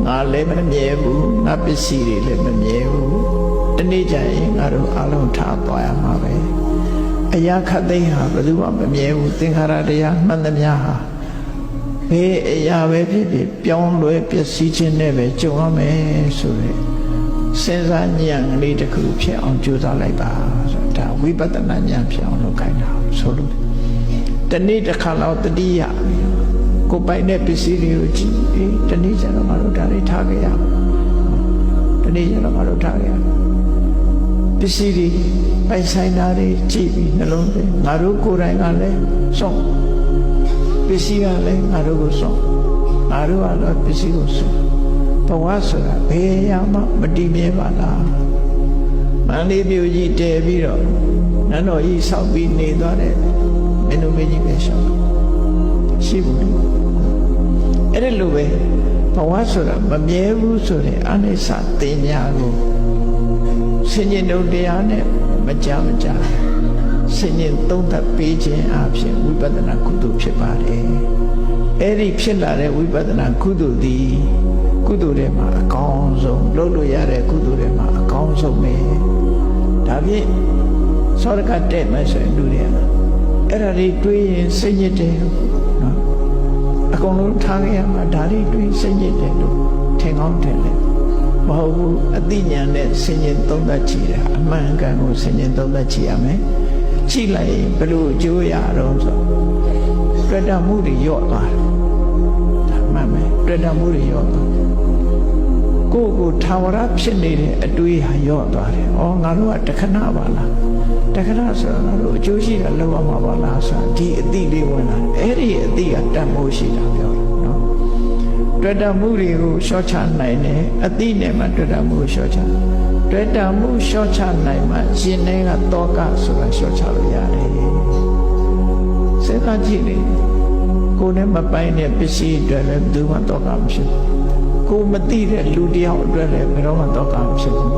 ငါလည်းမမြဲဘူးငါပစ္စည်းတွေလည်းမမြဲဘူးတနေ့ကျရင်ငါတို့အလုံးထားသွားရမှာပဲအရာခတ်သိမ်းဟာဘယ်သူမှမမြဲဘူးသင်္ခါရတရားမှန်သမျှဟာဘယ်အရာပဲဖြစ်ဖြစ်ပြောင်းလဲပျက်စီးခြင်းနဲ့ပဲကြုံရမယ်ဆိုရယ်စဉ်းစားဉာဏ်ကလေးတစ်ခုဖြစ်အောင်ကြိုးစားလိုက်ပါဆိုတာဝိပဿနာဉာဏ်ဖြစ်အောင်လုပ်ခိုင်းတာဆိုလို့တနေ့တစ်ခါလောက်တတိယကိုပိုင်တဲ့ပစ္စည်းတွေကိုကြည့်တနေ့ကျတော့ငါတို့ဒါတွေထားကြရအောင်တနေ့ကျတော့ငါတို့ထားကြရအောင်ပစ္စည်းတွေပိုင်ဆိုင်တာတွေကြည့်ပြီးနှလုံးသွင်းငါတို့ကိုယ်တိုင်ကလည်းစောင့်ပစ္စည်းကလည်းငါတို့ကိုစောင့်ငါတို့ကတော့ပစ္စည်းကိုစောင့်ဘဝဆိုတာဘယ်ရာမှမတည်မြဲပါလားမန္တလေးမြို့ကြီးတည်ပြီးတော့နန်းတော်ကြီးဆောက်ပြီးနေသွားတဲ့မင်းတို့မင်းကြီးပဲရှောက်ရှိဘူးအဲ့ဒါလိုပဲဘဝဆိုတာမမြဲဘူးဆိုတဲ့အနိစ္စတင်ညာကိုဆင်ញင်တို့တရားနဲ့မကြမကြဆင်ញင်သုံးသပ်ပေးခြင်းအပြင်ဝိပဿနာကုသိုလ်ဖြစ်ပါတယ်အဲ့ဒီဖြစ်လာတဲ့ဝိပဿနာကုသိုလ်သည်ကုသိုလ်တွေမှာအကောင်းဆုံးလုပ်လို့ရတဲ့ကုသိုလ်တွေမှာအကောင်းဆုံးပဲဒါဖြင့်သောရကတဲ့မယ်ဆိုရင်လူတွေအဲ့ဒါတွေတွေးရင်စိတ်ညစ်တယ်နော်အကုန်လုံးထားခဲ့ရမှာဒါတွေတွေးစိတ်ညစ်တယ်လို့ထင်ကောင်းတယ်လေမဟုတ်ဘူးအသိဉာဏ်နဲ့ဆင်ញင်သုံးသပ်ကြည့်တာအမှန်ကန်ကိုဆင်ញင်သုံးသပ်ကြည့်ရမယ်ကြည့်လိုက်ရင်ဘယ်လိုအကျိုးရတော့ဆိုတွေ့တာမှုတွေညော့သွားတယ်ဒါမှန်မယ်တွေ့တာမှုတွေညော့သွားကိုထာဝရဖြစ်နေတဲ့အတွေးဟာညော့သွားတယ်ဩငါတို့ကတခဏပါလားတခဏဆိုတော့ငါတို့အကျိုးရှိတာလောက်ရမှာပါလားဆိုဒီအတိလေးဝင်လာအဲ့ဒီအတိကတတ်မိုးရှိတာပြောတယ်နော်တွေ့တာမှုတွေကိုရှော့ချနိုင်တယ်အတိနဲ့မှတွေ့တာမှုရှော့ချတွေ့တာမှုရှော့ချနိုင်မှရှင်ထဲကတောကဆိုတာရှော့ချလို့ရတယ်စဉ်းစားကြည့်လေကိုယ်နဲ့မပိုင်တဲ့ပစ္စည်းတွေလည်းဘယ်သူမှတောကမဖြစ်ဘူးကိုမသိတဲ့လူတယောက်အတွက်လည်းဘယ်တော့မှတောကမဖြစ်ဘူး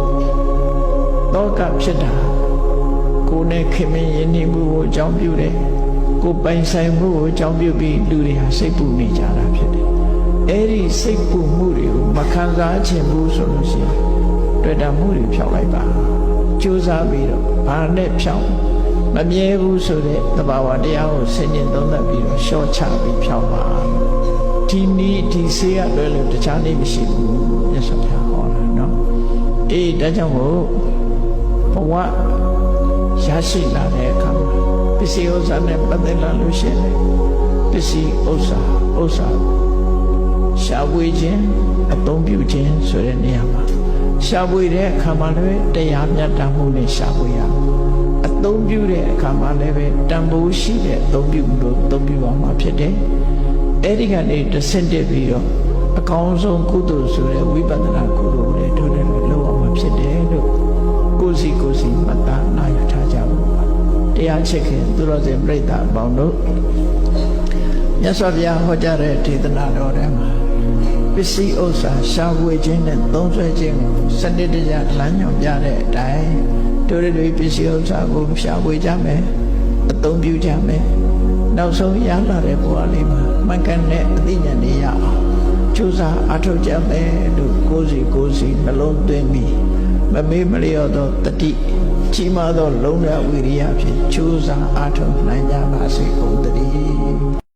တောကဖြစ်တာကိုနဲ့ခင်မင်းရင်းနှီးမှုကိုအကြောင်းပြုတယ်ကိုပိုင်ဆိုင်မှုကိုအကြောင်းပြုပြီးလူတွေဟာစိတ်ပူနေကြတာဖြစ်တယ်အဲ့ဒီစိတ်ပူမှုတွေကိုမခံစားချင်ဘူးဆိုလို့ရှိရင်တွေ့တာမှုတွေဖြောက်လိုက်ပါကြိုးစားပြီးတော့ဘာနဲ့ဖြောက်မမြဲဘူးဆိုတဲ့သဘာဝတရားကိုဆင်ញင်သုံးသပ်ပြီးတော့ရှော့ချပြီးဖြောက်ပါဒီနည်းဒီဆေးရလွယ်လို့တခြားနည်းမရှိဘူးမြတ်စွာဘုရားဟောတာနော်အေးဒါကြောင့်မို့ဘဝရရှိလာတဲ့အခါမှာပစ္စည်းဥစ္စာနဲ့ပတ်သက်လာလို့ရှိရင်ပစ္စည်းဥစ္စာရှားပွေခြင်းအသုံးပြုခြင်းဆိုတဲ့နေရာမှာရှားပွေတဲ့အခါမှာလည်းတရားမြတ်တမ်းမှုနဲ့ရှားပွေရအသုံးပြုတဲ့အခါမှာလည်းပဲတန်ဖိုးရှိတဲ့အသုံးပြုလို့သုံးပြုပါမှာဖြစ်တယ်အဲ့ဒီကနေတဆင့်တက်ပြီးတော့အကောင်းဆုံးကုသိုလ်ဆိုတဲ့ဝိပဿနာကုသိုလ်တွေတို့တယ်လို့လုပ်အောင်ဖြစ်တယ်လို့ကိုယ်စီမှတ်သားနိုင်ထားကြပါတရားချစ်ခင်သူတော်စင်ပြိဿအပေါင်းတို့မြတ်စွာဘုရားဟောကြားတဲ့ဒေသနာတော်ထဲမှာပစ္စည်းဥစ္စာရှားပွေခြင်းနဲ့သုံးစွဲခြင်းကိုစနစ်တကျလမ်းညွှန်ပြတဲ့အတိုင်းတို့တွေပစ္စည်းဥစ္စာကိုရှားပွေကြမယ်အသုံးပြုကြမယ်နောက်ဆုံးရလာတဲ့ဘဝလေးမှာမှန်ကန်တဲ့အသိဉာဏ်တွေရအောင်ကြိုးစားအားထုတ်ကြမယ်လို့ကိုယ်စီနှလုံးသွင်းပြီးမမေ့မလျော့သောတတိကြီးမားသောလုံလဝိရိယဖြင့်ကြိုးစားအားထုတ်နိုင်ကြပါစေကုန်သတည်း